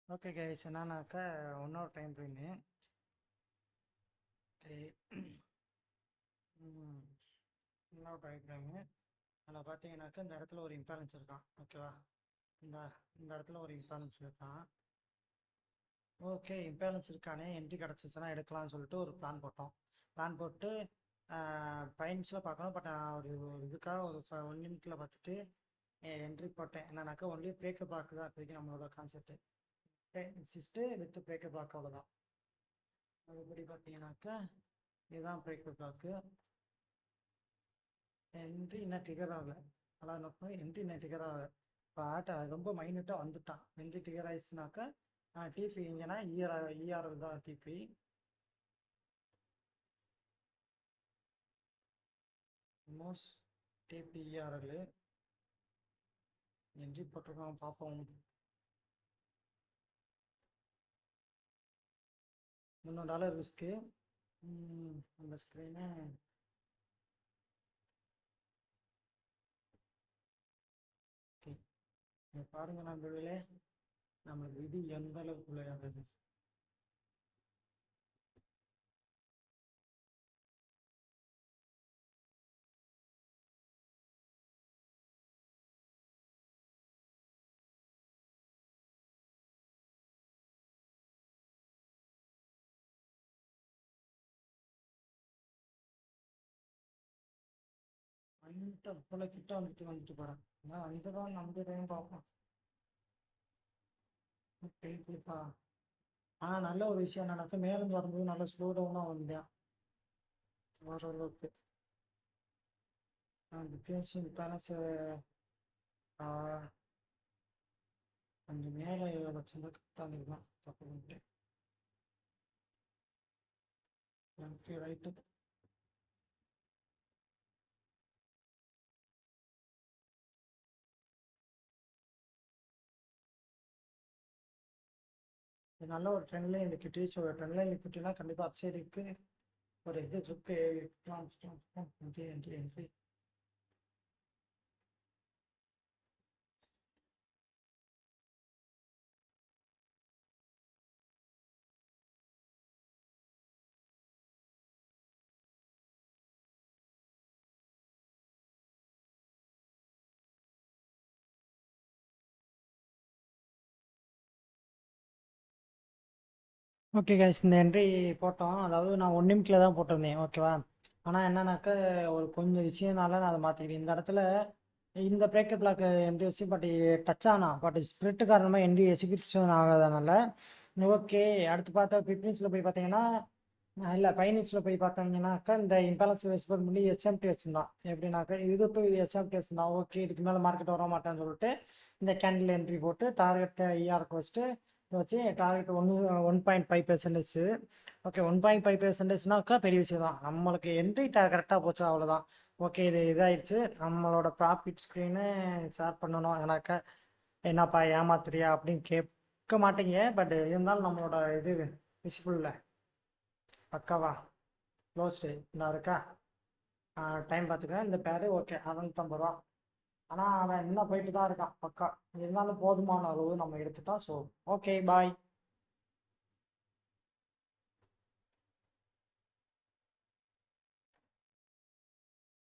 Okay guys, என்னன்னாக்கா இன்னொரு time frame. இன்னொரு டைம் ஃப்ரேமு. அதில் பார்த்தீங்கன்னாக்கா இந்த இடத்துல ஒரு இம்பேலன்ஸ் இருக்கான். ஓகேவா? இந்த இந்த இடத்துல ஒரு இம்பேலன்ஸ் இருக்கான். ஓகே, இம்பேலன்ஸ் இருக்கானே, என்ட்ரி கிடச்சிச்சுன்னா எடுக்கலாம்னு சொல்லிட்டு ஒரு பிளான் போட்டு பைன்ஸில் பார்க்கணும். பட் நான் ஒரு இதுக்காக ஒரு 1 மினிட்ல பார்த்துட்டு என்ட்ரி போட்டேன். என்னன்னாக்கா ஒன்லி பிரேக்கப் பார்க்கு தான் இப்போதைக்கு நம்மளோட concept. Cyst with breakup park, அவ்வளோதான். அதுபடி பார்த்தீங்கன்னாக்கா இதுதான் பிரேக்கப் பார்க்கு. என்ட்ரி இன்னும் ட்ரிகர் ஆகலை. அதான் நோக்கம், என்ட்ரி இன்னும் ட்ரிகர் ஆகலை. இப்போ ரொம்ப மைனூட்டாக வந்துட்டான். என்ட்ரி ட்ரிகர் ஆயிடுச்சுனாக்கா டிபி இங்கேனா இஆர்எல் தான் TP. Most TP ERL entry போட்டிருக்கோம், பார்ப்போம். $300 ரிஸ்க்கு. அந்த ஸ்க்ரீனு ஓகே பாருங்க நண்பர்களே, நம்மளுக்கு இது எந்த அளவுக்கு விளையாடுறது. வந்துட்டு அப்போல கிட்ட வந்துட்டு போகிறேன். ஆனால் வந்துதான் நம்புறேன், பார்ப்போம். ஓகேப்பா. ஆனால் நல்ல ஒரு விஷயம் என்னன்னாக்கா மேலும் வரும்போது நல்ல ஸ்லோ டவுனாக வந்தேன் ஓரளவுக்கு. டிஃபென்சிவ் பேலன்ஸ் கொஞ்சம் மேலே வச்சிருந்தா கரெக்டாக இருக்கலாம். தப்பு பண்ணிட்டு எனக்கு ரைட்டு. நல்ல ஒரு ட்ரெண்ட் லைன் இருக்கு. ஒரு ட்ரெண்ட் லைன் விட்டுனா கண்டிப்பாக அப்சைடுக்கு ஒரு இது இருக்கு. என்ட்ரி ஓகே கைஸ், இந்த என்ட்ரி போட்டோம். அதாவது நான் 1 நிமிஷத்தில் தான் போட்டிருந்தேன். ஓகேவா? ஆனால் என்னன்னாக்கா ஒரு கொஞ்சம் விஷயம்னால நான் அதை மாற்றிக்கிட்டேன். இந்த இடத்துல இந்த பிரேக்கப் பிளாக் என்ட்ரி வச்சு பட் டச் ஆனா பட் ஸ்பிரிட் காரணமாக என்ட்ரி எக்ஸிக்யூஷன் ஆகாதனால ஓகே. அடுத்து பார்த்தா ஃபிட்னஸில் போய் பார்த்தீங்கன்னா இல்லை ஃபைனல்ஸில் போய் பார்த்தீங்கன்னாக்கா இந்த இம்பேலன்ஸ் ரெஸ்பெக்ட் பண்ணி எஸ்எம்டி வச்சுருந்தான். எப்படின்னாக்கா இது டு எஸ்எம்டி வச்சுருந்தான். ஓகே, இதுக்கு மேலே மார்க்கெட் வர மாட்டேன்னு சொல்லிட்டு இந்த கேண்டில் என்ட்ரி போட்டு டார்கெட் ஐஆருக்கு வச்சுட்டு வச்சு டார்கெட் 1.5%. ஓகே, 1.5%னாக்கா பெரிய விஷயம் தான். நம்மளுக்கு என்ட்ரி கரெக்டாக போச்சு, அவ்வளோதான். ஓகே, இது இதாகிடுச்சு. நம்மளோட ப்ராஃபிட் ஸ்க்ரீனு ஷேர் பண்ணணும். ஏன்னாக்கா என்னப்பா ஏமாத்துறியா அப்படின்னு கேட்க மாட்டீங்க. பட் இருந்தாலும் நம்மளோட இது விசிபிளில் பக்காவா க்ளோஸ்டு இந்த இருக்கா. டைம் பார்த்துக்கேன். இந்த பேரு ஓகே 650 ரூபா. ஆனால் அவன் இன்னும் போயிட்டு தான் இருக்கான் பக்கா. இருந்தாலும் போதுமான அளவு நம்ம எடுத்துட்டோம். ஸோ ஓகே, பாய்.